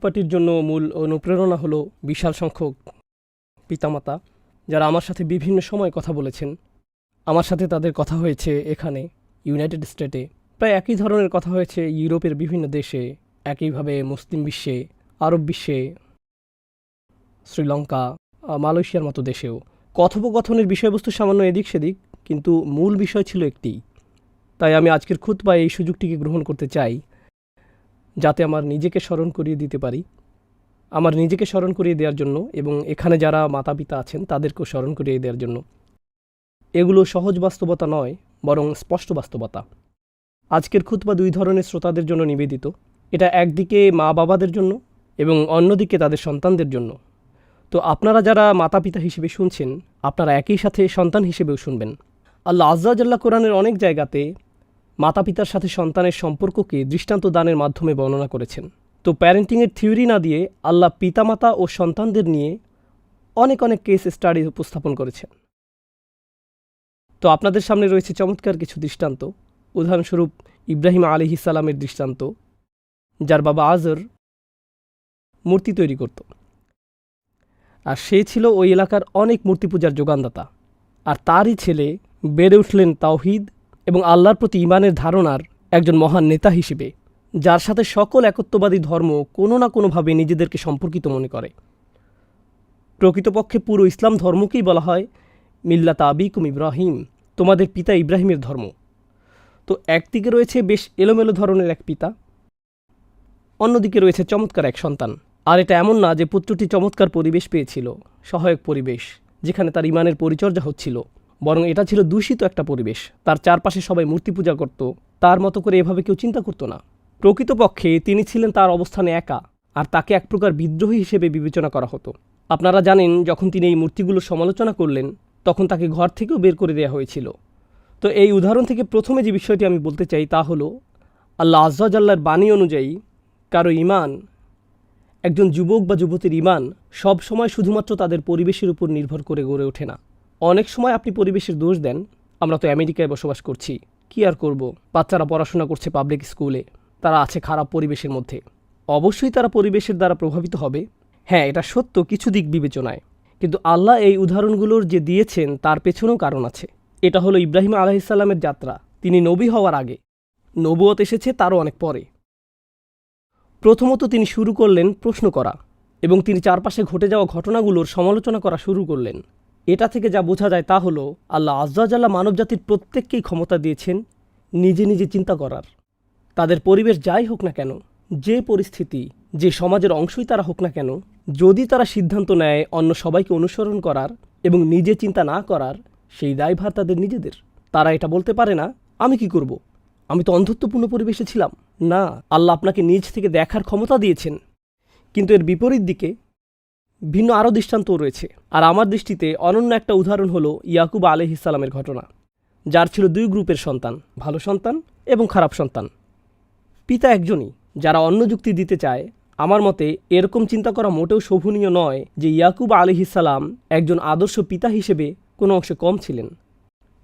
পার্টির জন্য মূল অনুপ্রেরণা হলো বিশাল সংখ্যক পিতামাতা যারা আমার সাথে বিভিন্ন সময় কথা বলেছেন। আমার সাথে তাদের কথা হয়েছে এখানে ইউনাইটেড স্টেটে, প্রায় একই ধরনের কথা হয়েছে ইউরোপের বিভিন্ন দেশে, একইভাবে মুসলিম বিশ্বে, আরব বিশ্বে, শ্রীলঙ্কা, মালয়েশিয়ার মতো দেশেও। কথোপকথনের বিষয়বস্তু সামান্য এদিক সেদিক, কিন্তু মূল বিষয় ছিল একটি। তাই আমি আজকের খুতবায় এই সুযোগটিকে গ্রহণ করতে চাই, যাতে আমার নিজেকে স্মরণ করিয়ে দিতে পারি, আমার নিজেকে স্মরণ করিয়ে দেওয়ার জন্য এবং এখানে যারা মাতা পিতা আছেন তাদেরকেও স্মরণ করিয়ে দেওয়ার জন্য। এগুলো সহজ বাস্তবতা নয়, বরং স্পষ্ট বাস্তবতা। আজকের খুতবা দুই ধরনের শ্রোতাদের জন্য নিবেদিত। এটা একদিকে মা বাবাদের জন্য এবং অন্যদিকে তাদের সন্তানদের জন্য। তো আপনারা যারা মাতা পিতা হিসেবে শুনছেন, আপনারা একই সাথে সন্তান হিসেবেও শুনবেন। আল্লাহ আজ্জা জাল্লা কোরআনের অনেক জায়গাতে মাতা পিতার সাথে সন্তানের সম্পর্ককে দৃষ্টান্ত দানের মাধ্যমে বর্ণনা করেছেন। তো প্যারেন্টিংয়ের থিওরি না দিয়ে আল্লাহ পিতামাতা ও সন্তানদের নিয়ে অনেক অনেক কেস স্টাডি উপস্থাপন করেছেন। তো আপনাদের সামনে রয়েছে চমৎকার কিছু দৃষ্টান্ত। উদাহরণস্বরূপ ইব্রাহিম আলাইহিস সালামের দৃষ্টান্ত, যার বাবা আজর মূর্তি তৈরি করত, আর সে ছিল ওই এলাকার অনেক মূর্তি পূজার যোগানদাতা। আর তারই ছেলে বেড়ে উঠলেন তাওহীদ এবং আল্লাহর প্রতি ঈমানের ধারণার একজন মহান নেতা হিসেবে, যার সাথে সকল একত্ববাদী ধর্ম কোনো না কোনোভাবে নিজেদেরকে সম্পর্কিত মনে করে। প্রকৃতপক্ষে পুরো ইসলাম ধর্মকেই বলা হয় মিল্লাত আবিকুম ইব্রাহিম, তোমাদের পিতা ইব্রাহিমের ধর্ম। তো একদিকে রয়েছে বেশ এলোমেলো ধরনের এক পিতা, অন্যদিকে রয়েছে চমৎকার এক সন্তান। আর এটা এমন না যে পুত্রটি চমৎকার পরিবেশ পেয়েছিল, সহায়ক পরিবেশ যেখানে তার ঈমানের পরিচর্যা হচ্ছিল, বরং এটা ছিল দূষিত একটা পরিবেশ। তার চারপাশে সবাই মূর্তি পূজা করত, তার মতো করে এভাবে কেউ চিন্তা করতো না। প্রকৃতপক্ষে তিনি ছিলেন তার অবস্থানে একা, আর তাকে এক প্রকার বিদ্রোহী হিসেবে বিবেচনা করা হতো। আপনারা জানেন, যখন তিনি এই মূর্তিগুলোর সমালোচনা করলেন তখন তাকে ঘর থেকেও বের করে দেওয়া হয়েছিল। তো এই উদাহরণ থেকে প্রথমে যে বিষয়টি আমি বলতে চাই তা হলো, আল্লাহ আজ্জা জাল্লার বাণী অনুযায়ী কারো ঈমান, একজন যুবক বা যুবতীর ঈমান সব সময় শুধুমাত্র তাদের পরিবেশের উপর নির্ভর করে গড়ে ওঠে না। অনেক সময় আপনি পরিবেশের দোষ দেন। আমরা তো আমেরিকায় বসবাস করছি, কি আর করব, বাচ্চারা পড়াশোনা করছে পাবলিক স্কুলে, তারা আছে খারাপ পরিবেশের মধ্যে। অবশ্যই তারা পরিবেশের দ্বারা প্রভাবিত হবে, হ্যাঁ এটা সত্য কিছু দিক বিবেচনায়। কিন্তু আল্লাহ এই উদাহরণগুলোর যে দিয়েছেন তার পেছনেও কারণ আছে। এটা হলো ইব্রাহিম আলাইহিস সালামের যাত্রা। তিনি নবী হওয়ার আগে, নবুয়ত এসেছে তারও অনেক পরে। প্রথমত তিনি শুরু করলেন প্রশ্ন করা, এবং তিনি চারপাশে ঘটে যাওয়া ঘটনাগুলোর সমালোচনা করা শুরু করলেন। এটা থেকে যা বোঝা যায় তা হলো, আল্লাহ আজ্জা জাল্লা মানবজাতির প্রত্যেককেই ক্ষমতা দিয়েছেন নিজে নিজে চিন্তা করার। তাদের পরিবেশ যাই হোক না কেন, যে পরিস্থিতি, যে সমাজের অংশই তারা হোক না কেন, যদি তারা সিদ্ধান্ত নেয় অন্য সবাইকে অনুসরণ করার এবং নিজে চিন্তা না করার, সেই দায়ভার তাদের নিজেদের। তারা এটা বলতে পারে না, আমি কি করব, আমি তো অন্ধত্বপূর্ণ পরিবেশে ছিলাম। না, আল্লাহ আপনাকে নিজ থেকে দেখার ক্ষমতা দিয়েছেন। কিন্তু এর বিপরীত দিকে ভিন্ন আরও দৃষ্টান্তও রয়েছে। আর আমার দৃষ্টিতে অনন্য একটা উদাহরণ হলো ইয়াকুব আলাইহিস সালামের ঘটনা, যার ছিল দুই গ্রুপের সন্তান, ভালো সন্তান এবং খারাপ সন্তান। পিতা একজনই। যারা অন্য যুক্তি দিতে চায়, আমার মতে এরকম চিন্তা করা মোটেও শোভনীয় নয় যে ইয়াকুব আলাইহিস সালাম একজন আদর্শ পিতা হিসেবে কোনো অংশে কম ছিলেন।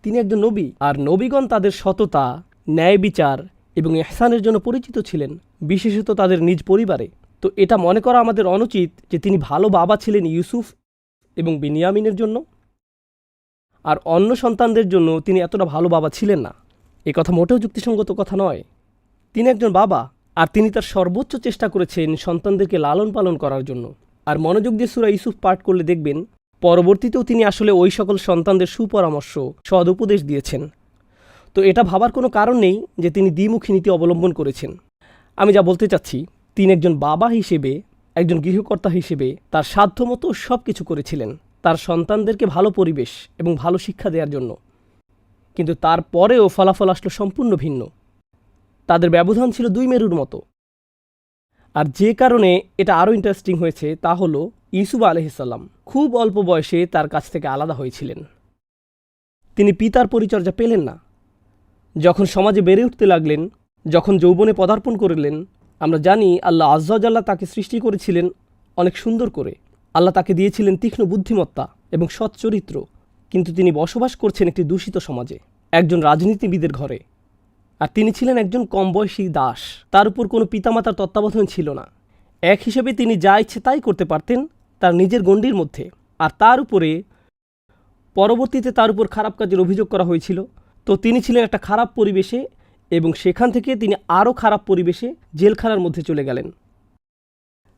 তিনি একজন নবী, আর নবীগণ তাদের সততা, ন্যায় বিচার এবং ইহসানের জন্য পরিচিত ছিলেন, বিশেষত তাদের নিজ পরিবারে। তো এটা মনে করা আমাদের অনুচিত যে তিনি ভালো বাবা ছিলেন ইউসুফ এবং বিনিয়ামিনের জন্য, আর অন্য সন্তানদের জন্য তিনি এতটা ভালো বাবা ছিলেন না। এ কথা মোটেও যুক্তিসঙ্গত কথা নয়। তিনি একজন বাবা, আর তিনি তার সর্বোচ্চ চেষ্টা করেছেন সন্তানদেরকে লালন পালন করার জন্য। আর মনোযোগ দিয়ে সূরা ইউসুফ পাঠ করলে দেখবেন, পরবর্তীতেও তিনি আসলে ওই সকল সন্তানদের সুপরামর্শ, সদুপদেশ দিয়েছেন। তো এটা ভাবার কোনো কারণ নেই যে তিনি দ্বিমুখী নীতি অবলম্বন করেছেন। আমি যা বলতে চাচ্ছি, তিনি একজন বাবা হিসেবে, একজন গৃহকর্তা হিসেবে তার সাধ্যমতো সব কিছু করেছিলেন তার সন্তানদেরকে ভালো পরিবেশ এবং ভালো শিক্ষা দেওয়ার জন্য। কিন্তু তারপরেও ফলাফল আসলো সম্পূর্ণ ভিন্ন। তাদের ব্যবধান ছিল দুই মেরুর মতো। আর যে কারণে এটা আরও ইন্টারেস্টিং হয়েছে তা হলো, ইউসুফ আলাইহিস সালাম খুব অল্প বয়সে তার কাছ থেকে আলাদা হয়েছিলেন। তিনি পিতার পরিচর্যা পেলেন না। যখন সমাজে বেড়ে উঠতে লাগলেন, যখন যৌবনে পদার্পণ করলেন, আমরা জানি আল্লাহ আজ্জা জাল্লা তাকে সৃষ্টি করেছিলেন অনেক সুন্দর করে। আল্লাহ তাকে দিয়েছিলেন তীক্ষ্ণ বুদ্ধিমত্তা এবং সৎ চরিত্র। কিন্তু তিনি বসবাস করছেন একটি দূষিত সমাজে, একজন রাজনীতিবিদের ঘরে। আর তিনি ছিলেন একজন কম বয়সী দাস, তার উপর কোনো পিতামাতার তত্ত্বাবধান ছিল না। এক হিসেবে তিনি যা ইচ্ছে তাই করতে পারতেন তার নিজের গণ্ডির মধ্যে, আর তার উপরে পরবর্তীতে তার উপর খারাপ কাজের অভিযোগ করা হয়েছিল। তো তিনি ছিলেন একটা খারাপ পরিবেশে, এবং সেখান থেকে তিনি আরও খারাপ পরিবেশে জেলখানার মধ্যে চলে গেলেন।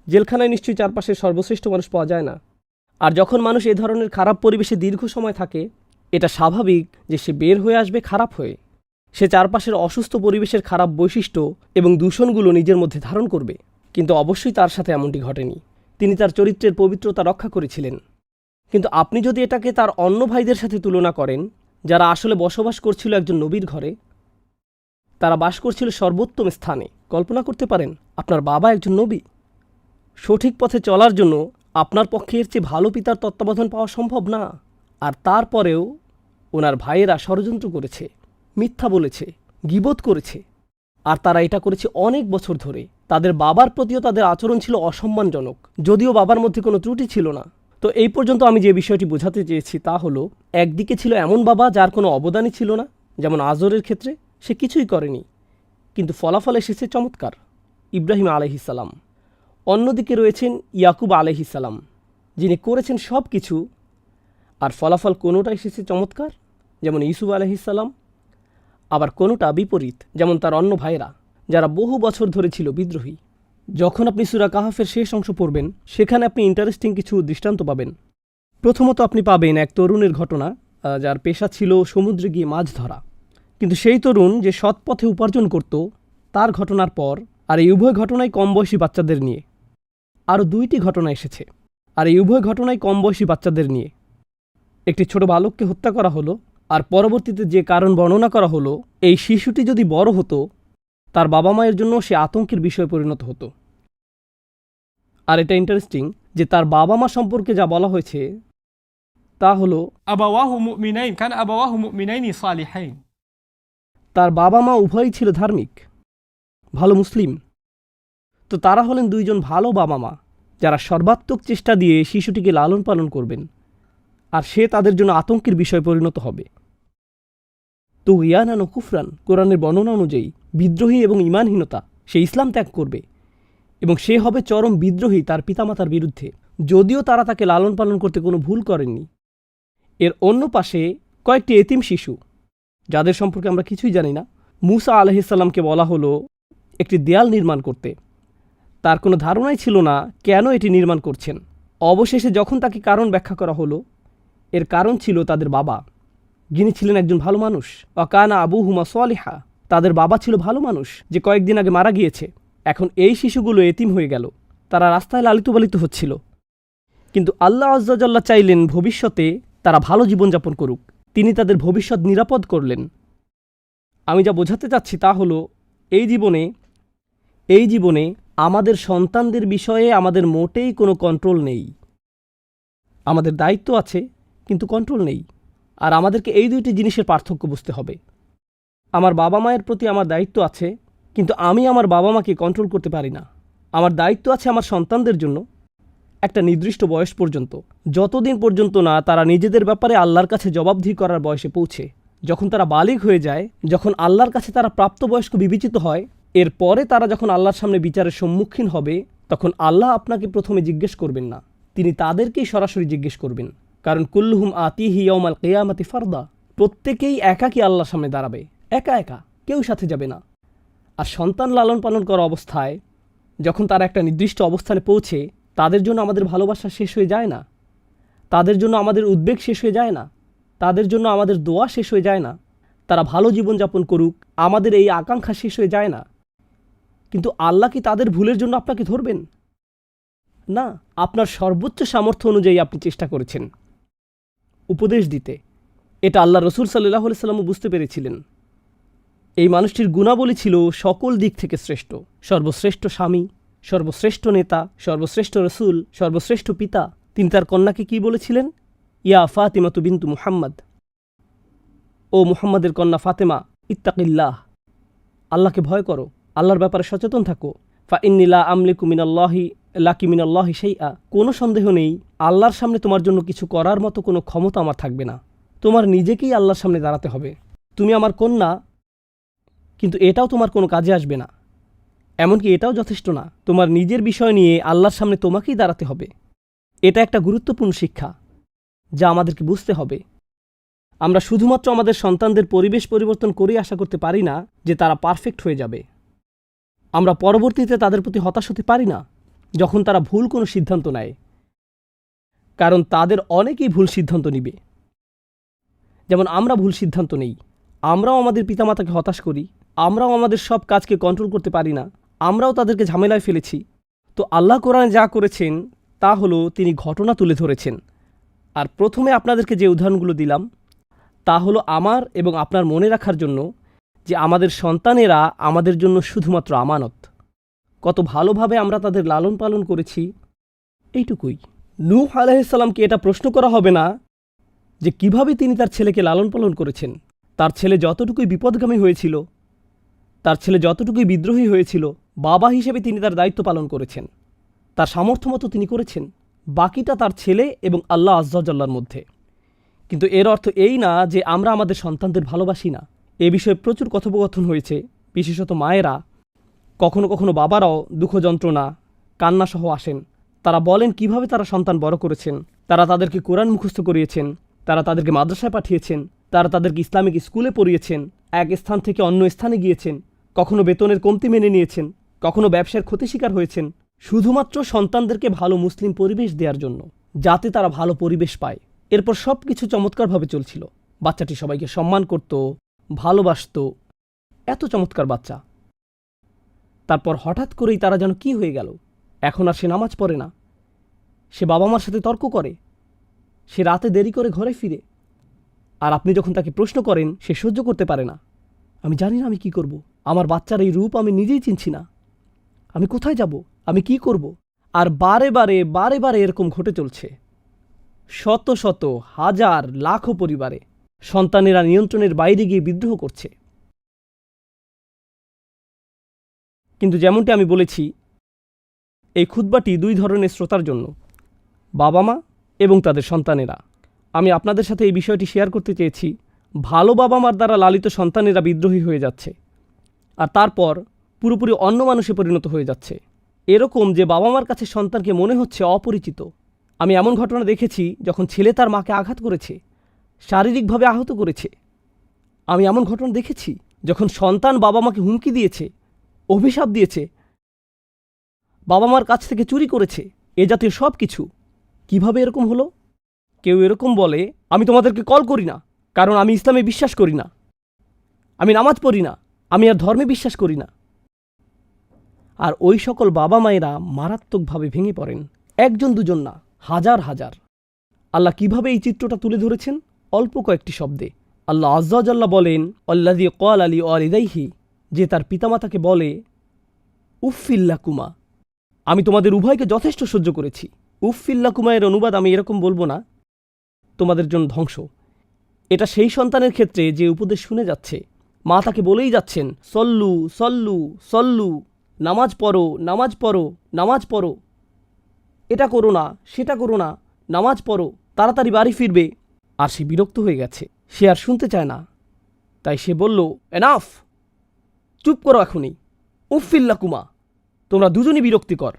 জেলখানায় নিশ্চয়ই চারপাশে সর্বশ্রেষ্ঠ মানুষ পাওয়া যায় না, আর যখন মানুষ এ ধরনের খারাপ পরিবেশে দীর্ঘ সময় থাকে, এটা স্বাভাবিক যে সে বের হয়ে আসবে খারাপ হয়ে। সে চারপাশের অসুস্থ পরিবেশের খারাপ বৈশিষ্ট্য এবং দূষণগুলো নিজের মধ্যে ধারণ করবে। কিন্তু অবশ্যই তার সাথে এমনটি ঘটেনি। তিনি তার চরিত্রের পবিত্রতা রক্ষা করেছিলেন। কিন্তু আপনি যদি এটাকে তার অন্য ভাইদের সাথে তুলনা করেন, যারা আসলে বসবাস করছিল একজন নবীর ঘরে, তারা বাস করছিল সর্বোত্তম স্থানে, কল্পনা করতে পারেন আপনার বাবা একজন নবী। সঠিক পথে চলার জন্য আপনার পক্ষে এর চেয়ে ভালো পিতার তত্ত্বাবধান পাওয়া সম্ভব না। আর তারপরেও ওনার ভাইয়েরা ষড়যন্ত্র করেছে, মিথ্যা বলেছে, গীবত করেছে, আর তারা এটা করেছে অনেক বছর ধরে। তাদের বাবার প্রতিও তাদের আচরণ ছিল অসম্মানজনক, যদিও বাবার মধ্যে কোনো ত্রুটি ছিল না। তো এই পর্যন্ত আমি যে বিষয়টি বোঝাতে চেয়েছি তা হলো, একদিকে ছিল এমন বাবা যার কোনো অবদানই ছিল না, যেমন আজরের ক্ষেত্রে সে কিছুই করেনি, কিন্তু ফলাফল এসেছে চমৎকার, ইব্রাহিম আলাইহিসসালাম। অন্যদিকে রয়েছেন ইয়াকুব আলাইহিসসালাম, যিনি করেছেন সব কিছু, আর ফলাফল কোনোটা এসেছে চমৎকার, যেমন ইউসুফ আলাইহিসসালাম, আবার কোনোটা বিপরীত, যেমন তার অন্য ভাইরা, যারা বহু বছর ধরে ছিল বিদ্রোহী। যখন আপনি সূরা কাহাফের শেষ অংশ পড়বেন, সেখানে আপনি ইন্টারেস্টিং কিছু দৃষ্টান্ত পাবেন। প্রথমত আপনি পাবেন এক তরুণের ঘটনা, যার পেশা ছিল সমুদ্রে গিয়ে মাছ ধরা। কিন্তু সেই তরুণ যে সৎ পথে উপার্জন করত, তার ঘটনার পর, আর এই উভয় ঘটনাই কম বয়সী বাচ্চাদের নিয়ে। আরও দুইটি ঘটনা এসেছে, আর এই উভয় ঘটনাই কম বয়সী বাচ্চাদের নিয়ে। একটি ছোট বালককে হত্যা করা হলো, আর পরবর্তীতে যে কারণ বর্ণনা করা হলো, এই শিশুটি যদি বড় হতো, তার বাবা মায়ের জন্য সে আতঙ্কের বিষয়ে পরিণত হতো। আর এটা ইন্টারেস্টিং যে তার বাবা মা সম্পর্কে যা বলা হয়েছে তা হলো আবাওয়াহু মুমিনাইন কান আবাওয়াহু মুমিনাইনি সালিহাইন। তার বাবা মা উভয়ই ছিল ধার্মিক, ভালো মুসলিম। তো তারা হলেন দুইজন ভালো বাবা মা, যারা সর্বাত্মক চেষ্টা দিয়ে শিশুটিকে লালন পালন করবেন, আর সে তাদের জন্য আতঙ্কের বিষয়ে পরিণত হবে। তো ইয়ানান ও কুফরান, কোরআনের বর্ণনা অনুযায়ী বিদ্রোহী এবং ঈমানহীনতা, সে ইসলাম ত্যাগ করবে, এবং সে হবে চরম বিদ্রোহী তার পিতামাতার বিরুদ্ধে, যদিও তারা তাকে লালন পালন করতে কোনো ভুল করেননি। এর অন্য পাশে কয়েকটি এতিম শিশু, যাদের সম্পর্কে আমরা কিছুই জানি না। মূসা আলাইহিসসালামকে বলা হলো একটি দেয়াল নির্মাণ করতে। তার কোনো ধারণাই ছিল না কেন এটি নির্মাণ করছেন। অবশেষে যখন তাকে কারণ ব্যাখ্যা করা হলো, এর কারণ ছিল তাদের বাবা, যিনি ছিলেন একজন ভালো মানুষ। ওয়াকানা আবুহুমা সালিহা, তাদের বাবা ছিল ভালো মানুষ, যে কয়েকদিন আগে মারা গিয়েছে। এখন এই শিশুগুলো এতিম হয়ে গেল, তারা রাস্তায় লালিত পালিত হচ্ছিল। কিন্তু আল্লাহ আজ্জা জাল্লা চাইলেন ভবিষ্যতে তারা ভালো জীবনযাপন করুক, তিনি তাদের ভবিষ্যৎ নিরাপদ করলেন। আমি যা বোঝাতে চাচ্ছি তা হলো, এই জীবনে আমাদের সন্তানদের বিষয়ে আমাদের মোটেই কোনো কন্ট্রোল নেই। আমাদের দায়িত্ব আছে, কিন্তু কন্ট্রোল নেই। আর আমাদেরকে এই দুইটি জিনিসের পার্থক্য বুঝতে হবে। আমার বাবা মায়ের প্রতি আমার দায়িত্ব আছে, কিন্তু আমি আমার বাবা মাকে কন্ট্রোল করতে পারি না। আমার দায়িত্ব আছে আমার সন্তানদের জন্য একটা নির্দিষ্ট বয়স পর্যন্ত, যতদিন পর্যন্ত না তারা নিজেদের ব্যাপারে আল্লাহর কাছে জবাবদিহি করার বয়সে পৌঁছে। যখন তারা বালিগ হয়ে যায়, যখন আল্লাহর কাছে তারা প্রাপ্তবয়স্ক বিবেচিত হয়, এরপরে তারা যখন আল্লাহর সামনে বিচারের সম্মুখীন হবে, তখন আল্লাহ আপনাকে প্রথমে জিজ্ঞেস করবেন না, তিনি তাদেরকেই সরাসরি জিজ্ঞেস করবেন। কারণ কুল্লুহুম আতিহি ইয়াউমাল কিয়ামাতি ফারদা, প্রত্যেকেই একাকী আল্লাহর সামনে দাঁড়াবে, একা একা, কেউ সাথে যাবে না। আর সন্তান লালন পালন করা অবস্থায় যখন তারা একটা নির্দিষ্ট অবস্থানে পৌঁছে, তাদের জন্য আমাদের ভালোবাসা শেষ হয়ে যায় না, তাদের জন্য আমাদের উদ্বেগ শেষ হয়ে যায় না, তাদের জন্য আমাদের দোয়া শেষ হয়ে যায় না, তারা ভালো জীবনযাপন করুক, আমাদের এই আকাঙ্ক্ষা শেষ হয়ে যায় না। কিন্তু আল্লাহ কি তাদের ভুলের জন্য আপনাকে ধরবেন? না, আপনার সর্বোচ্চ সামর্থ্য অনুযায়ী আপনি চেষ্টা করেছেন উপদেশ দিতে। এটা আল্লাহ রসুল সাল্লাল্লাহু আলাইহি ওয়াসাল্লামও বুঝতে পেরেছিলেন। এই মানুষটির গুণাবলী ছিল সকল দিক থেকে শ্রেষ্ঠ, সর্বশ্রেষ্ঠ স্বামী, সর্বশ্রেষ্ঠ নেতা, সর্বশ্রেষ্ঠ রসুল, সর্বশ্রেষ্ঠ পিতা। তিনি তার কন্যাকে কি বলেছিলেন? ইয়া ফাতিমাতু বিনতু মুহাম্মদ, ও মুহাম্মাদের কন্যা ফাতেমা, ইত্তাকিল্লাহ, আল্লাহকে ভয় করো, আল্লাহর ব্যাপারে সচেতন থাকো। ফা ইন্নী লা আমলিকু মিনাল্লাহি শাইআ, কোনো সন্দেহ নেই আল্লাহর সামনে তোমার জন্য কিছু করার মতো কোনো ক্ষমতা আমার থাকবে না। তোমার নিজেকেই আল্লাহর সামনে দাঁড়াতে হবে। তুমি আমার কন্যা, কিন্তু এটাও তোমার কোনো কাজে আসবে না। এমনকি এটাও যথেষ্ট না, তোমার নিজের বিষয় নিয়ে আল্লাহর সামনে তোমাকেই দাঁড়াতে হবে। এটা একটা গুরুত্বপূর্ণ শিক্ষা যা আমাদেরকে বুঝতে হবে। আমরা শুধুমাত্র আমাদের সন্তানদের পরিবেশ পরিবর্তন করেই আশা করতে পারি না যে তারা পারফেক্ট হয়ে যাবে। আমরা পরবর্তীতে তাদের প্রতি হতাশ হতে পারি না যখন তারা ভুল কোনো সিদ্ধান্ত নেয়, কারণ তাদের অনেকেই ভুল সিদ্ধান্ত নিবে। যেমন আমরা ভুল সিদ্ধান্ত নেই, আমরাও আমাদের পিতামাতাকে হতাশ করি, আমরাও আমাদের সব কাজকে কন্ট্রোল করতে পারি না, আমরাও তাদেরকে ঝামেলায় ফেলেছি। তো আল্লাহ কোরআনে যা করেছেন তা হলো তিনি ঘটনা তুলে ধরেছেন। আর প্রথমে আপনাদেরকে যে উদাহরণগুলো দিলাম তা হলো আমার এবং আপনার মনে রাখার জন্য যে আমাদের সন্তানেরা আমাদের জন্য শুধুমাত্র আমানত। কত ভালোভাবে আমরা তাদের লালন পালন করেছি এইটুকুই। নূহ আলাইহিসসালামকে এটা প্রশ্ন করা হবে না যে কিভাবে তিনি তার ছেলেকে লালন পালন করেছেন। তার ছেলে যতটুকুই বিপদগামী হয়েছিল, তার ছেলে যতটুকুই বিদ্রোহী হয়েছিল, বাবা হিসেবে তিনি তার দায়িত্ব পালন করেছেন, তার সামর্থ্য মতো তিনি করেছেন। বাকিটা তার ছেলে এবং আল্লাহ আজ্জা ওয়াজাল্লার মধ্যে। কিন্তু এর অর্থ এই না যে আমরা আমাদের সন্তানদের ভালোবাসি না। এ বিষয়ে প্রচুর কথোপকথন হয়েছে, বিশেষত মায়েরা, কখনো কখনো বাবারাও দুঃখ যন্ত্রণা কান্নাসহ আসেন। তারা বলেন কিভাবে তারা সন্তান বড় করেছেন, তারা তাদেরকে কোরআন মুখস্থ করিয়েছেন, তারা তাদেরকে মাদ্রাসায় পাঠিয়েছেন, তারা তাদেরকে ইসলামিক স্কুলে পড়িয়েছেন, এক স্থান থেকে অন্য স্থানে গিয়েছেন, কখনো বেতনের কমতি মেনে নিয়েছেন, কখনো ব্যবসার ক্ষতি শিকার হয়েছেন, শুধুমাত্র সন্তানদেরকে ভালো মুসলিম পরিবেশ দেওয়ার জন্য, যাতে তারা ভালো পরিবেশ পায়। এরপর সব কিছু চমৎকারভাবে চলছিল। বাচ্চাটি সবাইকে সম্মান করত, ভালোবাসত, এত চমৎকার বাচ্চা। তারপর হঠাৎ করেই তারা যেন কি হয়ে গেল। এখন আর সে নামাজ পড়ে না, সে বাবা মার সাথে তর্ক করে, সে রাতে দেরি করে ঘরে ফিরে। আর আপনি যখন তাকে প্রশ্ন করেন, সে সহ্য করতে পারে না। আমি জানি না আমি কি করব, আমার বাচ্চার এই রূপ আমি নিজেই চিনছি না, আমি কোথায় যাব, আমি কি করব। আর বারে বারে বারে বারে এরকম ঘটে চলছে। শত শত হাজার লাখো পরিবারে সন্তানেরা নিয়ন্ত্রণের বাইরে গিয়ে বিদ্রোহ করছে। কিন্তু যেমনটি আমি বলেছি, এই খুতবাটি দুই ধরনের শ্রোতার জন্য, বাবা মা এবং তাদের সন্তানেরা। আমি আপনাদের সাথে এই বিষয়টি শেয়ার করতে চেয়েছি। ভালো বাবা মার দ্বারা লালিত সন্তানেরা বিদ্রোহী হয়ে যাচ্ছে, আর তারপর পুরোপুরি অন্য মানুষে পরিণত হয়ে যাচ্ছে। এরকম যে বাবা মার কাছে সন্তানকে মনে হচ্ছে অপরিচিত। আমি এমন ঘটনা দেখেছি যখন ছেলে তার মাকে আঘাত করেছে, শারীরিকভাবে আহত করেছে। আমি এমন ঘটনা দেখেছি যখন সন্তান বাবা মাকে হুমকি দিয়েছে, অভিশাপ দিয়েছে, বাবা মার কাছ থেকে চুরি করেছে, এ জাতীয় সব কিছু। কিভাবে এরকম হলো? কেউ এরকম বলে, আমি তোমাদেরকে কল করি না, কারণ আমি ইসলামে বিশ্বাস করি না, আমি নামাজ পড়ি না, আমি আর ধর্মে বিশ্বাস করি না। আর ওই সকল বাবা মায়েরা মারাত্মকভাবে ভেঙে পড়েন। একজন দুজন না, হাজার হাজার। আল্লাহ কিভাবে এই চিত্রটা তুলে ধরেছেন? অল্প কয়েকটি শব্দে। আল্লাহ আজ্জা ওয়াজাল্লাহ বলেন, আল্লাযী ক্বালা লিওয়ালিদাইহি, যে তার পিতামাতাকে বলে, উফফিল্লাকুমা, আমি তোমাদের উভয়কে যথেষ্ট সহ্য করেছি। উফফিল্লাকুমা এর অনুবাদ আমি এরকম বলবো না, তোমাদের জন্য ধ্বংস। এটা সেই সন্তানের ক্ষেত্রে যে উপদেশ শুনে যাচ্ছে, মা তাকে বলেই যাচ্ছেন, সল্লু সল্লু সল্লু, নামাজ পড়ো নামাজ পড়ো নামাজ পড়ো, এটা করো না সেটা করো না, নামাজ পড়ো, তাড়াতাড়ি বাড়ি ফিরবে। আর সে বিরক্ত হয়ে গেছে, সে আর শুনতে চায় না। তাই সে বলল, এনাফ, চুপ করো এখনই। উফফিল্লাকুমা, তোমরা দুজনই বিরক্তিকর।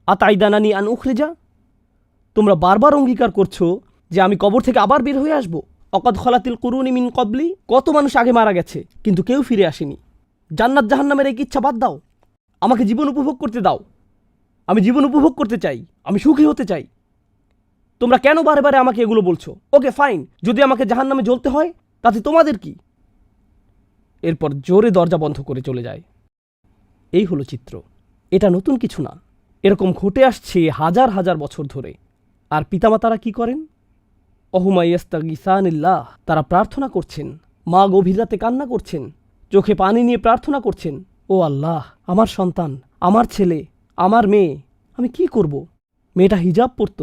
আতাইদানানি আন উখরিজা, তোমরা বারবার অঙ্গীকার করছো যে আমি কবর থেকে আবার বের হয়ে আসব। অকাদ খলাতিল কুরুনি মিন কবলি, কত মানুষ আগে মারা গেছে কিন্তু কেউ ফিরে আসেনি। জান্নাত জাহান্নামের এই ইচ্ছা বাদ দাও, আমাকে জীবন উপভোগ করতে দাও। আমি জীবন উপভোগ করতে চাই, আমি সুখী হতে চাই। তোমরা কেন বারে বারে আমাকে এগুলো বলছো? ওকে ফাইন, যদি আমাকে জাহান্নামে জ্বলতে হয় তাতে তোমাদের কি? এরপর জোরে দরজা বন্ধ করে চলে যায়। এই হলো চিত্র। এটা নতুন কিছু না, এরকম ঘটে আসছে হাজার হাজার বছর ধরে। আর পিতামাতারা কি করেন? অহুমাইয়াস্তাগিসানিল্লাহ, তারা প্রার্থনা করছেন, মা গভীর রাতে কান্না করছেন, চোখে পানি নিয়ে প্রার্থনা করছেন, ও আল্লাহ, আমার সন্তান, আমার ছেলে, আমার মেয়ে, আমি কি করব? মেয়েটা হিজাব পরত,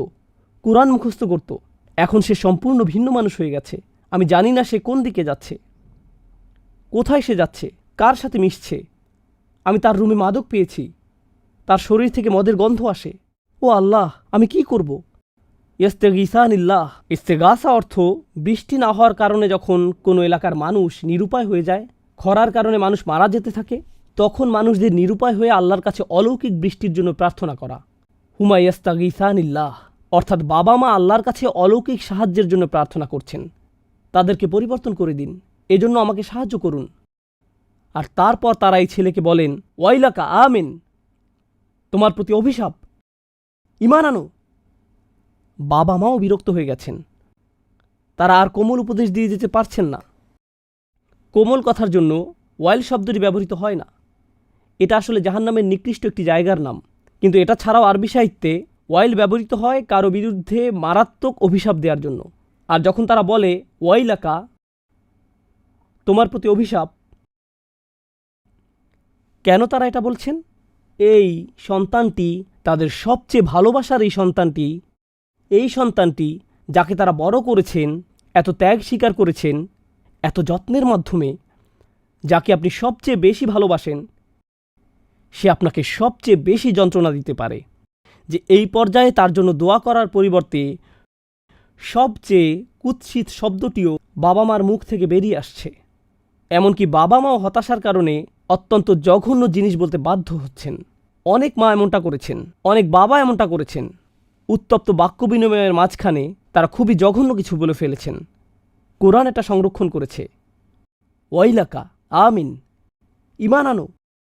কুরআন মুখস্থ করত, এখন সে সম্পূর্ণ ভিন্ন মানুষ হয়ে গেছে। আমি জানি না সে কোন দিকে যাচ্ছে, কোথায় সে যাচ্ছে, কার সাথে মিশছে। আমি তার রুমে মাদক পেয়েছি, তার শরীর থেকে মদের গন্ধ আসে। ও আল্লাহ, আমি কি করব? ইস্তেগিসানিল্লাহ, ইস্তেগাসা অর্থ বৃষ্টি না হওয়ার কারণে যখন কোনো এলাকার মানুষ নিরুপায় হয়ে যায়, খরার কারণে মানুষ মারা যেতে থাকে, তখন মানুষদের নিরুপায় হয়ে আল্লাহর কাছে অলৌকিক বৃষ্টির জন্য প্রার্থনা করা। হুমা ইয়াস্তাগীসানিল্লাহ, অর্থাৎ বাবা মা আল্লাহর কাছে অলৌকিক সাহায্যের জন্য প্রার্থনা করছেন, তাদেরকে পরিবর্তন করে দিন, এজন্য আমাকে সাহায্য করুন। আর তারপর তারা এই ছেলেকে বলেন, ওয়াইলাকা আমিন, তোমার প্রতি অভিশাপ, ঈমান আনো। বাবা মাও বিরক্ত হয়ে গেছেন, তারা আর কোমল উপদেশ দিয়ে যেতে পারছেন না। কোমল কথার জন্য ওয়াইল শব্দটি ব্যবহৃত হয় না, এটা আসলে জাহান্নামের নিকৃষ্ট একটি জায়গার নাম। কিন্তু এটা ছাড়াও আরবি সাহিত্যে ওয়াইল ব্যবহৃত হয় কারো বিরুদ্ধে মারাত্মক অভিশাপ দেওয়ার জন্য। আর যখন তারা বলে ওয়াইলাকা, তোমার প্রতি অভিশাপ, কেন তারা এটা বলছেন? এই সন্তানটি, তাদের সবচেয়ে ভালোবাসার এই সন্তানটি যাকে তারা বড় করেছেন, এত ত্যাগ স্বীকার করেছেন, এত যত্নের মাধ্যমে, যাকে আপনি সবচেয়ে বেশি ভালোবাসেন, সে আপনাকে সবচেয়ে বেশি যন্ত্রণা দিতে পারে। যে এই পর্যায়ে তার জন্য দোয়া করার পরিবর্তে সবচেয়ে কুৎসিত শব্দটিও বাবা মার মুখ থেকে বেরিয়ে আসছে। এমনকি বাবা মাও হতাশার কারণে অত্যন্ত জঘন্য জিনিস বলতে বাধ্য হচ্ছেন। অনেক মা এমনটা করেছেন, অনেক বাবা এমনটা করেছেন। উত্তপ্ত বাক্য বিনিময়ের মাঝখানে তারা খুবই জঘন্য কিছু বলে ফেলেছেন। কোরআন এটা সংরক্ষণ করেছে। ওয়াইলাকা আমিন, ঈমান আনো।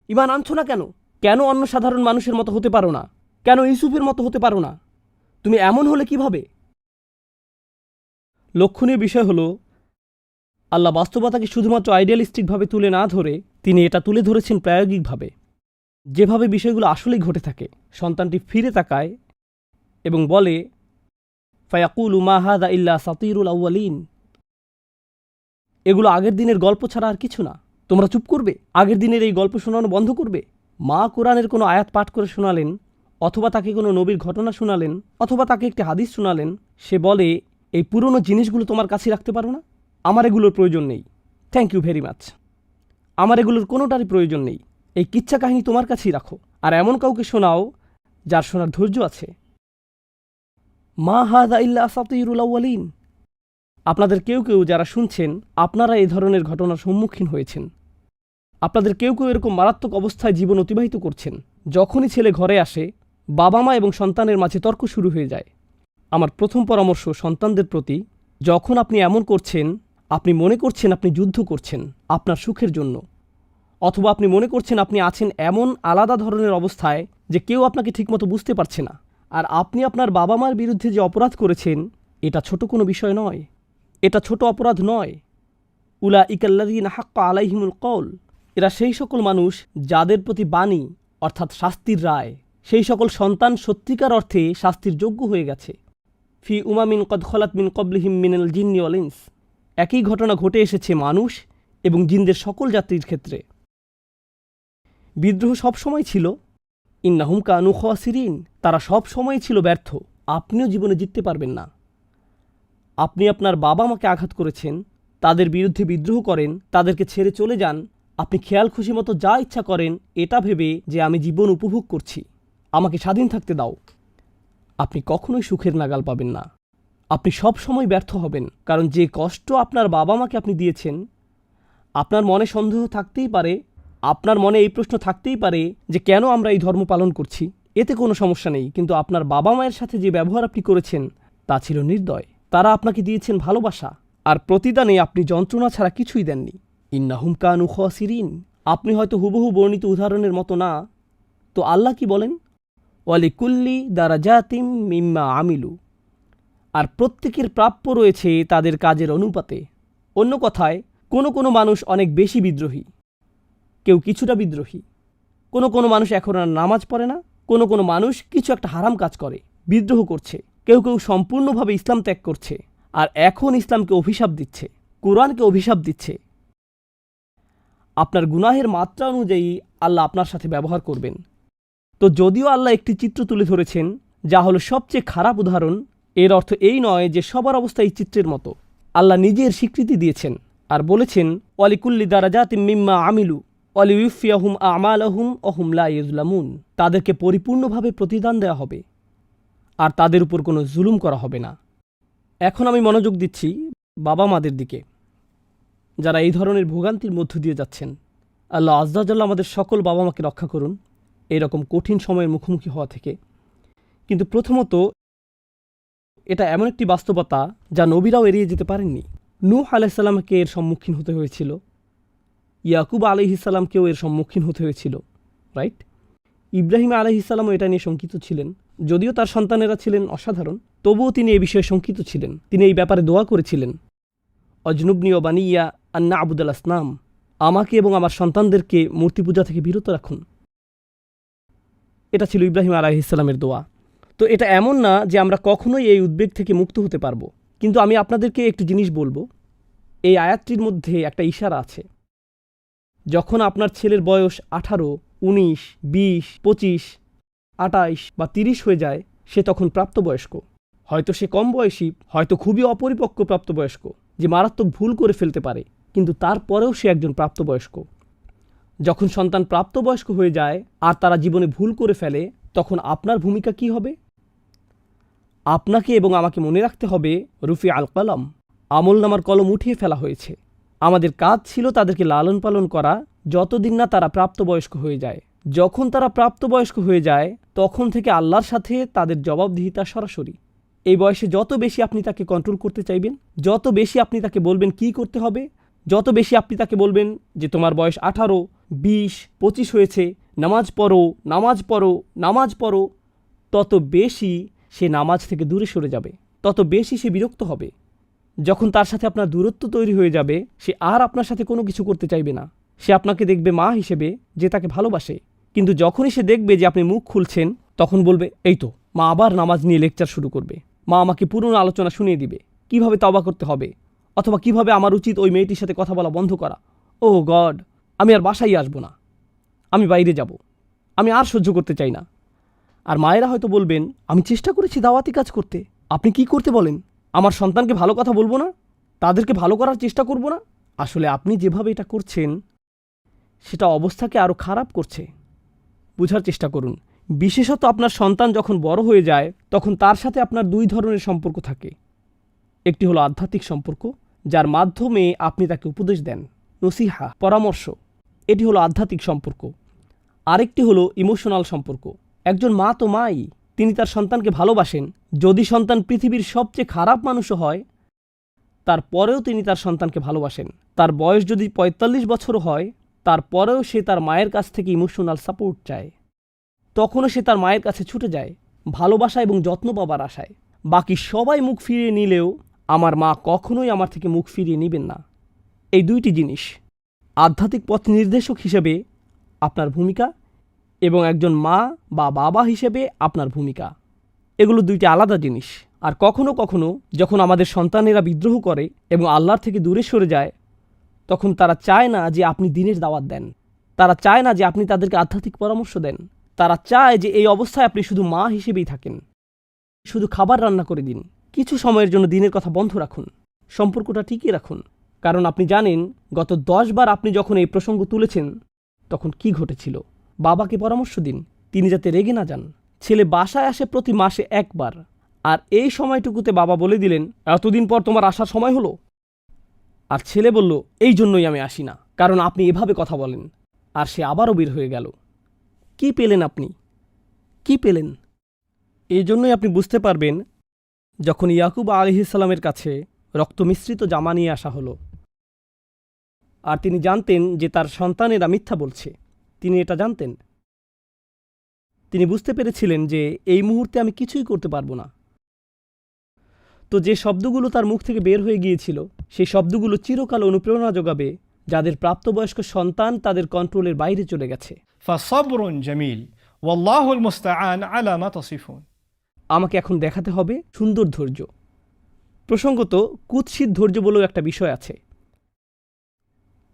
ঈমান আনছো না কেন? কেন অন্য সাধারণ মানুষের মতো হতে পারো না? কেন ইউসুফের মতো হতে পারো না? তুমি এমন হলে কিভাবে? লক্ষণীয় বিষয় হলো, আল্লাহ বাস্তবতাকে শুধুমাত্র আইডিয়ালিস্টিকভাবে তুলে না ধরে তিনি এটা তুলে ধরেছেন প্রায়োগিকভাবে, যেভাবে বিষয়গুলো আসলেই ঘটে থাকে। সন্তানটি ফিরে তাকায় এবং বলে, ফায়াকুলু মা হাযা ইল্লা সাতিরুল আউয়ালিন, এগুলো আগের দিনের গল্প ছাড়া আর কিছু না। তোমরা চুপ করবে? আগের দিনের এই গল্প শোনানো বন্ধ করবে? মা কোরআনের কোনো আয়াত পাঠ করে শোনালেন, অথবা তাকে কোনো নবীর ঘটনা শোনালেন, অথবা তাকে একটি হাদিস শোনালেন, সে বলে, এই পুরনো জিনিসগুলো তোমার কাছে রাখতে পারো না? আমার এগুলোর প্রয়োজন নেই, থ্যাংক ইউ ভেরি মাচ। আমার এগুলোর কোনোটারই প্রয়োজন নেই, এই কিচ্ছা কাহিনী তোমার কাছেই রাখো। আর এমন কাউকে শোনাও যার শোনার ধৈর্য আছে। মা হাযা ইল্লা আসাতিরুল আউয়ালিন। আপনাদের কেউ কেউ যারা শুনছেন, আপনারা এই ধরনের ঘটনার সম্মুখীন হয়েছেন। আপনাদের কেউ কেউ এরকম মারাত্মক অবস্থায় জীবন অতিবাহিত করছেন। যখনই ছেলে ঘরে আসে, বাবা মা এবং সন্তানের মাঝে তর্ক শুরু হয়ে যায়। আমার প্রথম পরামর্শ সন্তানদের প্রতি, যখন আপনি এমন করছেন, আপনি মনে করছেন আপনি যুদ্ধ করছেন আপনার সুখের জন্য, অথবা আপনি মনে করছেন আপনি আছেন এমন আলাদা ধরনের অবস্থায় যে কেউ আপনাকে ঠিকমতো বুঝতে পারছে না, আর আপনি আপনার বাবা মার বিরুদ্ধে যে অপরাধ করেছেন, এটা ছোট কোনো বিষয় নয়, এটা ছোট অপরাধ নয়। উলাইকাল্লাযীনা হাক্কা আলাইহিমুল কওল, এরা সেই সকল মানুষ যাদের প্রতি বাণী অর্থাৎ শাস্তির রায়, সেই সকল সন্তান সত্যিকার অর্থে শাস্তির যোগ্য হয়ে গেছে। ফি উমামিন কদ খলাত মিন কবলিহিম মিনাল জিন্নি ওয়াল ইনস, একই ঘটনা ঘটে এসেছে মানুষ এবং জিনদের সকল জাতির ক্ষেত্রে। বিদ্রোহ সবসময় ছিল, ইন্নাহুম কানু খাসিরিন, তারা সব সময় ছিল ব্যর্থ। আপনিও জীবনে জিততে পারবেন না। আপনি আপনার বাবা মাকে আঘাত করেছেন, তাদের বিরুদ্ধে বিদ্রোহ করেন, তাদেরকে ছেড়ে চলে যান, আপনি খেয়াল খুশি মতো যা ইচ্ছা করেন এটা ভেবে যে আমি জীবন উপভোগ করছি, আমাকে স্বাধীন থাকতে দাও। আপনি কখনোই সুখের নাগাল পাবেন না। আপনি সব সময় ব্যর্থ হবেন, কারণ যে কষ্ট আপনার বাবা মাকে আপনি দিয়েছেন, আপনার মনে সন্দেহ থাকতেই পারে, আপনার মনে এই প্রশ্ন থাকতেই পারে যে কেন আমরা এই ধর্ম পালন করছি। এতে কোনো সমস্যা নেই, কিন্তু আপনার বাবা মায়ের সাথে যে ব্যবহার আপনি করেছেন তা ছিল নির্দয়। তারা আপনাকে দিয়েছেন ভালোবাসা, আর প্রতিদানে আপনি যন্ত্রণা ছাড়া কিছুই দেননি। ইন্নাহুম কানু খাসিরিন, আপনি হয়তো হুবহু বর্ণিত উদাহরণের মতো না, তো আল্লাহ কি বলেন? ওয়ালিকুল্লি দারাজাতিম মিম্মা আমিলু, আর প্রত্যেকের প্রাপ্য রয়েছে তাদের কাজের অনুপাতে। অন্য কথায়, কোনো মানুষ অনেক বেশি বিদ্রোহী, কেউ কিছুটা বিদ্রোহী। কোনো মানুষ এখন আর নামাজ পড়ে না, কোনো মানুষ কিছু একটা হারাম কাজ করে, বিদ্রোহ করছে। কেউ সম্পূর্ণভাবে ইসলাম ত্যাগ করছে, আর এখন ইসলামকে অভিশাপ দিচ্ছে, কোরআনকে অভিশাপ দিচ্ছে। আপনার গুনাহের মাত্রা অনুযায়ী আল্লাহ আপনার সাথে ব্যবহার করবেন। তো যদিও আল্লাহ একটি চিত্র তুলে ধরেছেন যা হলো সবচেয়ে খারাপ উদাহরণ, এর অর্থ এই নয় যে সবার অবস্থা এই চিত্রের মতো। আল্লাহ নিজের স্বীকৃতি দিয়েছেন আর বলেছেন, ওয়ালিকুল্লি দারাজাতিম মিম্মা আমিলু ওয়ালিউফিয়াহুম আমালাহুম ওহুম লা ইউযলামুন, তাদেরকে পরিপূর্ণভাবে প্রতিদান দেওয়া হবে আর তাদের উপর কোনো জুলুম করা হবে না। এখন আমি মনোযোগ দিচ্ছি বাবা মাদের দিকে, যারা এই ধরনের ভোগান্তির মধ্য দিয়ে যাচ্ছেন। আল্লাহ আজ্জা ওয়া জাল্লা আমাদের সকল বাবা মাকে রক্ষা করুন এইরকম কঠিন সময়ের মুখোমুখি হওয়া থেকে। কিন্তু প্রথমত এটা এমন একটি বাস্তবতা যা নবীরাও এড়িয়ে যেতে পারেননি। নূহ আলাইহিস সালামকে এর সম্মুখীন হতে হয়েছিল, ইয়াকুব আলাইহিস সালামকেও এর সম্মুখীন হতে হয়েছিল, রাইট? ইব্রাহিম আলাইহিস সালামও এটা নিয়ে শঙ্কিত ছিলেন। যদিও তার সন্তানেরা ছিলেন অসাধারণ, তবুও তিনি এই বিষয়ে শঙ্কিত ছিলেন। তিনি এই ব্যাপারে দোয়া করেছিলেন, অজনুবনি ও বানিয়া আন্না আবুদাল আসনাম, আমাকে এবং আমার সন্তানদেরকে মূর্তি পূজা থেকে বিরত রাখুন। এটা ছিল ইব্রাহিম আলাইহিস সালামের দোয়া। তো এটা এমন না যে আমরা কখনোই এই উদ্বেগ থেকে মুক্ত হতে পারবো। কিন্তু আমি আপনাদেরকে একটি জিনিস বলবো, এই আয়াতটির মধ্যে একটা ইশারা আছে। যখন আপনার ছেলের বয়স 18, 19, 20, 25, 28 বা 30 হয়ে যায়, সে তখন প্রাপ্তবয়স্ক। হয়তো সে কম বয়সী, হয়তো খুবই অপরিপক্ক প্রাপ্তবয়স্ক, যে মারাত্মক ভুল করে ফেলতে পারে, কিন্তু তারপরেও সে একজন প্রাপ্তবয়স্ক। যখন সন্তান প্রাপ্তবয়স্ক হয়ে যায় আর তারা জীবনে ভুল করে ফেলে, তখন আপনার ভূমিকা কি হবে? আপনাকে এবং আমাকে মনে রাখতে হবে, রুফি আল কলম, আমলনামার কলম উঠিয়ে ফেলা হয়েছে। আমাদের কাজ ছিল তাদেরকে লালন পালন করা যতদিন না তারা প্রাপ্তবয়স্ক হয়ে যায়। যখন তারা প্রাপ্তবয়স্ক হয়ে যায়, তখন থেকে আল্লাহর সাথে তাদের জবাবদিহিতা সরাসরি। এই বয়সে যত বেশি আপনি তাকে কন্ট্রোল করতে চাইবেন, যত বেশি আপনি তাকে বলবেন কি করতে হবে, যত বেশি আপনি তাকে বলবেন যে তোমার বয়স 18, 20, 25 হয়েছে, নামাজ পড়ো, নামাজ পড়ো, নামাজ পড়ো, তত বেশি সে নামাজ থেকে দূরে সরে যাবে, তত বেশি সে বিরক্ত হবে। যখন তার সাথে আপনার দূরত্ব তৈরি হয়ে যাবে, সে আর আপনার সাথে কোনো কিছু করতে চাইবে না। সে আপনাকে দেখবে মা হিসেবে, যে তাকে ভালোবাসে। কিন্তু যখনই সে দেখবে যে আপনি মুখ খুলছেন, তখন বলবে এই তো, মা আবার নামাজ নিয়ে লেকচার শুরু করবে। মা আমাকে পুরনো আলোচনা শুনিয়ে দিবে, কিভাবে তওবা করতে হবে, অথবা কিভাবে আমার উচিত ওই মেয়েটির সাথে কথা বলা বন্ধ করা। ও গড, আমি আর বাসায় আসবো না, আমি বাইরে যাব, আমি আর সহ্য করতে চাই না। আর মায়েরা হয়তো বলবেন, আমি চেষ্টা করেছি দাওয়াতি কাজ করতে, আপনি কি করতে বলেন? আমার সন্তানকে ভালো কথা বলবো না, তাদেরকে ভালো করার চেষ্টা করব না? আসলে আপনি যেভাবে এটা করছেন, সেটা অবস্থাকে আরও খারাপ করছে। বুঝার চেষ্টা করুন। বিশেষত আপনার সন্তান যখন বড় হয়ে যায়, তখন তার সাথে আপনার দুই ধরনের সম্পর্ক থাকে। একটি হলো আধ্যাত্মিক সম্পর্ক, যার মাধ্যমে আপনি তাকে উপদেশ দেন, নসিহা, পরামর্শ, এটি হলো আধ্যাত্মিক সম্পর্ক। আরেকটি হলো ইমোশনাল সম্পর্ক। একজন মা তো মাই, তিনি তার সন্তানকে ভালোবাসেন। যদি সন্তান পৃথিবীর সবচেয়ে খারাপ মানুষও হয়, তারপরেও তিনি তার সন্তানকে ভালোবাসেন। তার বয়স যদি 45 বছরও হয়, তারপরেও সে তার মায়ের কাছ থেকে ইমোশনাল সাপোর্ট চায়। তখনও সে তার মায়ের কাছে ছুটে যায়, ভালোবাসা এবং যত্ন পাবার আশায়। বাকি সবাই মুখ ফিরিয়ে নিলেও আমার মা কখনোই আমার থেকে মুখ ফিরিয়ে নেবেন না। এই দুইটি জিনিস, আধ্যাত্মিক পথ নির্দেশক হিসেবে আপনার ভূমিকা এবং একজন মা বা বাবা হিসেবে আপনার ভূমিকা, এগুলো দুইটি আলাদা জিনিস। আর কখনো কখনো যখন আমাদের সন্তানেরা বিদ্রোহ করে এবং আল্লাহর থেকে দূরে সরে যায়, তখন তারা চায় না যে আপনি দ্বীনের দাওয়াত দেন, তারা চায় না যে আপনি তাদেরকে আধ্যাত্মিক পরামর্শ দেন। তারা চায় যে এই অবস্থায় আপনি শুধু মা হিসেবেই থাকেন, শুধু খাবার রান্না করে দিন, কিছু সময়ের জন্য দ্বীনের কথা বন্ধ রাখুন, সম্পর্কটা টিকিয়ে রাখুন। কারণ আপনি জানেন, গত 10 বার আপনি যখন এই প্রসঙ্গ তুলেছেন, তখন কি ঘটেছিল। বাবাকে পরামর্শ দিন, তিনি যাতে রেগে না যান। ছেলে বাসায় আসে প্রতি মাসে একবার, আর এই সময়টুকুতে বাবা বলে দিলেন, এতদিন পর তোমার আসার সময় হলো। আর ছেলে বলল, এই জন্যই আমি আসি না, কারণ আপনি এভাবে কথা বলেন। আর সে আবারও বের হয়ে গেল। কি পেলেন আপনি? কি পেলেন? এই জন্যই আপনি বুঝতে পারবেন, যখন ইয়াকুব আলাইহিস সালামের কাছে রক্ত মিশ্রিত জামা নিয়ে আসা হলো, আর তিনি জানতেন যে তার সন্তানেরা মিথ্যা বলছে, তিনি এটা জানতেন। তিনি বুঝতে পেরেছিলেন যে এই মুহূর্তে আমি কিছুই করতে পারবো না। তো যে শব্দগুলো তার মুখ থেকে বের হয়ে গিয়েছিল, সেই শব্দগুলো চিরকাল অনুপ্রেরণা যোগাবে যাদের প্রাপ্তবয়স্ক সন্তান তাদের কন্ট্রোলের বাইরে চলে গেছে। فصبر جميل والله المستعان على ما تصفون। আমাকে এখন দেখাতে হবে সুন্দর ধৈর্য। প্রসঙ্গত, কুৎসিত ধৈর্য বলেও একটা বিষয় আছে,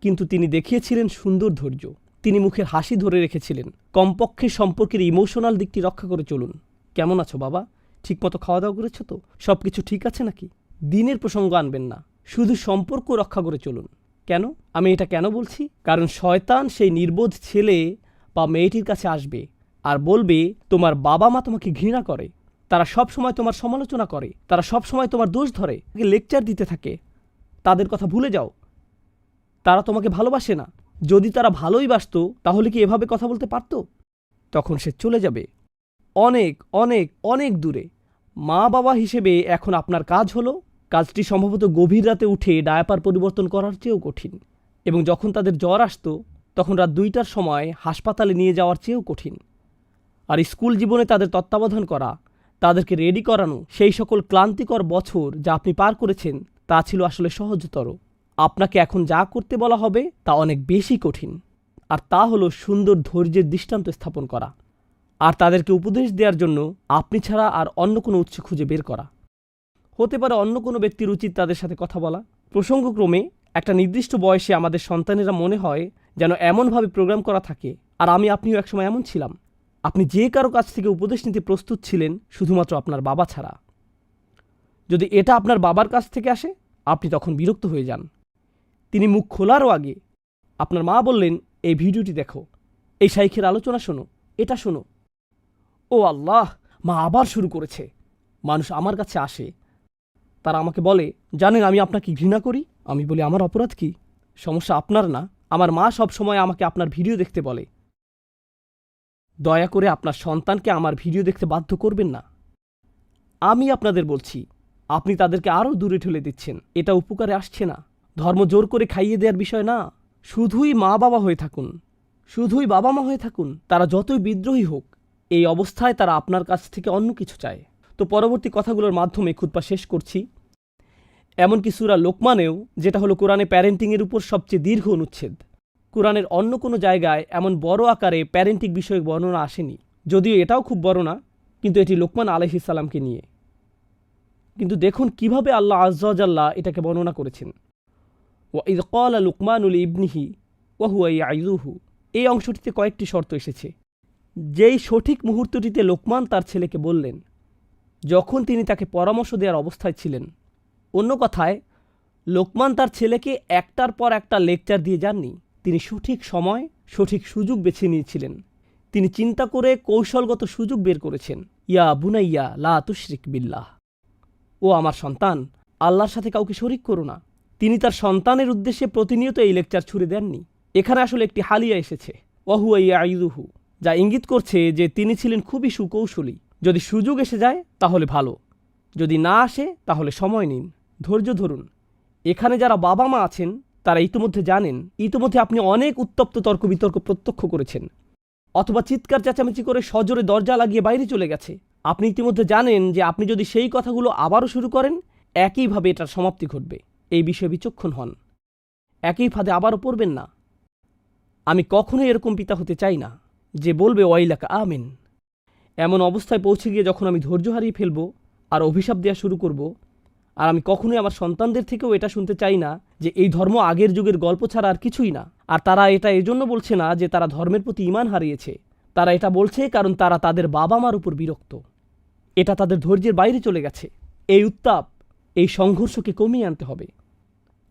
কিন্তু তিনি দেখিয়েছিলেন সুন্দর ধৈর্য। তিনি মুখের হাসি ধরে রেখেছিলেন। কমপক্ষে সম্পর্কের ইমোশনাল দিকটি রক্ষা করে চলুন। কেমন আছো বাবা? ঠিকমতো খাওয়া দাওয়া করেছো তো? সব কিছু ঠিক আছে নাকি? দিনের প্রসঙ্গ আনবেন না, শুধু সম্পর্ক রক্ষা করে চলুন। কেন? আমি এটা কেন বলছি? কারণ শয়তান সেই নির্বোধ ছেলে বা মেয়েটির কাছে আসবে আর বলবে, তোমার বাবা মা তোমাকে ঘৃণা করে, তারা সব সময় তোমার সমালোচনা করে, তারা সব সময় তোমার দোষ ধরে, লেকচার দিতে থাকে। তাদের কথা ভুলে যাও, তারা তোমাকে ভালোবাসে না। যদি তারা ভালোই বাসতো তাহলে কি এভাবে কথা বলতে পারত? তখন সে চলে যাবে অনেক অনেক অনেক দূরে। মা বাবা হিসেবে এখন আপনার কাজ হলো, কাজটি সম্ভবত গভীর রাতে উঠে ডায়াপার পরিবর্তন করার চেয়েও কঠিন, এবং যখন তাদের জ্বর আসতো তখন রাত 2টার সময় হাসপাতালে নিয়ে যাওয়ার চেয়েও কঠিন। আর স্কুল জীবনে তাদের তত্ত্বাবধান করা, তাদেরকে রেডি করানো, সেই সকল ক্লান্তিকর বছর যা আপনি পার করেছেন তা ছিল আসলে সহজতর। আপনাকে এখন যা করতে বলা হবে তা অনেক বেশি কঠিন, আর তা হলো সুন্দর ধৈর্যের দৃষ্টান্ত স্থাপন করা, আর তাদেরকে উপদেশ দেওয়ার জন্য আপনি ছাড়া আর অন্য কোনো উৎস খুঁজে বের করা। হতে পারে অন্য কোনো ব্যক্তির উচিত তাদের সাথে কথা বলা। প্রসঙ্গক্রমে একটা নির্দিষ্ট বয়সে আমাদের সন্তানেরা মনে হয় যেন এমনভাবে প্রোগ্রাম করা থাকে, আর আপনিও একসময় এমন ছিলাম। আপনি যে কারো কাছ থেকে উপদেশ নিতে প্রস্তুত ছিলেন শুধুমাত্র আপনার বাবা ছাড়া। যদি এটা আপনার বাবার কাছ থেকে আসে আপনি তখন বিরক্ত হয়ে যান। তিনি মুখ খোলারও আগে আপনার মা বললেন, এই ভিডিওটি দেখো, এই শাইখের আলোচনা শোনো, এটা শোনো। ও আল্লাহ, মা আবার শুরু করেছে। মানুষ আমার কাছে আসে, তারা আমাকে বলে, জানেন আমি আপনাকে ঘৃণা করি। আমি বলি, আমার অপরাধ কি? সমস্যা আপনার না, আমার মা সব সময় আমাকে আপনার ভিডিও দেখতে বলে। দয়া করে আপনার সন্তানকে আমার ভিডিও দেখতে বাধ্য করবেন না। আমি আপনাদের বলছি, আপনি তাদেরকে আরও দূরে ঠেলে দিচ্ছেন। এটা উপকারে আসছে না। ধর্ম জোর করে খাইয়ে দেওয়ার বিষয় না। শুধুই মা বাবা হয়ে থাকুন, শুধুই বাবা মা হয়ে থাকুন। তারা যতই বিদ্রোহী হোক, এই অবস্থায় তারা আপনার কাছ থেকে অন্য কিছু চায়। তো পরবর্তী কথাগুলোর মাধ্যমে খুতবা শেষ করছি। এমনকি সূরা লোকমানেও, যেটা হলো কোরআনে প্যারেন্টিংয়ের উপর সবচেয়ে দীর্ঘ অনুচ্ছেদ, কোরআনের অন্য কোনো জায়গায় এমন বড় আকারে প্যারেন্টিং বিষয়ক বর্ণনা আসেনি। যদিও এটাও খুব বড় না, কিন্তু এটি লোকমান আলাইহিস সালামকে নিয়ে। কিন্তু দেখুন কিভাবে আল্লাহ আযজা ওয়া জাল্লা এটাকে বর্ণনা করেছেন। ওয়া ইয ক্বালা লুকমানু লিইবনিহি ওয়া হুয়া ইয়াইযুহু, এই অংশটিতে কয়েকটি শর্ত এসেছে। যেই সঠিক মুহূর্তটিতে লোকমান তার ছেলেকে বললেন, যখন তিনি তাকে পরামর্শ দেওয়ার অবস্থায় ছিলেন। অন্য কথায়, লোকমান তার ছেলেকে একটার পর একটা লেকচার দিয়ে যাননি। তিনি সঠিক সময়, সঠিক সুযোগ বেছে নিয়েছিলেন। তিনি চিন্তা করে কৌশলগত সুযোগ বের করেছেন। ইয়া বুনাইয়া লা তুশরিক বিল্লাহ, ও আমার সন্তান, আল্লাহর সাথে কাউকে শরিক করো না। তিনি তার সন্তানের উদ্দেশ্যে প্রতিনিয়ত এই লেকচার ছুড়ে দেননি। এখানে আসলে একটি হালিয়া এসেছে, ওয়া হুয়া ইয়াইযুহু, যা ইঙ্গিত করছে যে তিনি ছিলেন খুবই সুকৌশলী। যদি সুযোগ এসে যায় তাহলে ভালো, যদি না আসে তাহলে সময় নিন, ধৈর্য ধরুন। এখানে যারা বাবা মা আছেন তারা ইতিমধ্যে জানেন, ইতিমধ্যে আপনি অনেক উত্তপ্ত তর্ক বিতর্ক প্রত্যক্ষ করেছেন, অথবা চিৎকার চেঁচামেচি করে সজোরে দরজা লাগিয়ে বাইরে চলে গেছে। আপনি ইতিমধ্যে জানেন যে আপনি যদি সেই কথাগুলো আবারও শুরু করেন, একইভাবে এটার সমাপ্তি ঘটবে। এই বিষয়ে বিচক্ষণ হন, একই ফাঁদে আবারও পড়বেন না। আমি কখনোই এরকম পিতা হতে চাই না যে বলবে ওয়াইলাকা আমিন। এমন অবস্থায় পৌঁছে গিয়ে যখন আমি ধৈর্য হারিয়ে ফেলব আর অভিশাপ দেওয়া শুরু করব। আর আমি কখনোই আমার সন্তানদের থেকেও এটা শুনতে চাই না যে এই ধর্ম আগের যুগের গল্প ছাড়া আর কিছুই না। আর তারা এটা এজন্য বলছে না যে তারা ধর্মের প্রতি ঈমান হারিয়েছে, তারা এটা বলছে কারণ তারা তাদের বাবা মার উপর বিরক্ত। এটা তাদের ধৈর্যের বাইরে চলে গেছে। এই উত্তাপ, এই সংঘর্ষকে কমিয়ে আনতে হবে।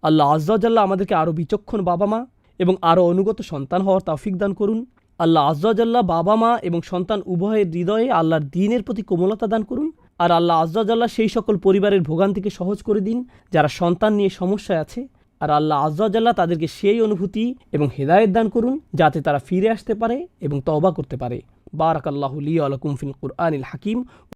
আল্লাহ আযজা ওয়া জাল্লা আমাদেরকে আরও বিচক্ষণ বাবা মা এবং আরও অনুগত সন্তান হওয়ার তৌফিক দান করুন। আল্লাহ আযজা ওয়া জাল্লা বাবা মা এবং সন্তান উভয়ের হৃদয়ে আল্লাহর দ্বীনের প্রতি কোমলতা দান করুন। আর আল্লাহ আযজা ওয়া জাল্লা সেই সকল পরিবারের ভোগান্তিকে সহজ করে দিন যারা সন্তান নিয়ে সমস্যায় আছে। আর আল্লাহ আযজা ওয়া জাল্লা তাদেরকে সেই অনুভূতি এবং হেদায়েত দান করুন যাতে তারা ফিরে আসতে পারে এবং তওবা করতে পারে। বারাকাল্লাহু লি ওয়া লাকুম ফিল কুরআনিল হাকিম।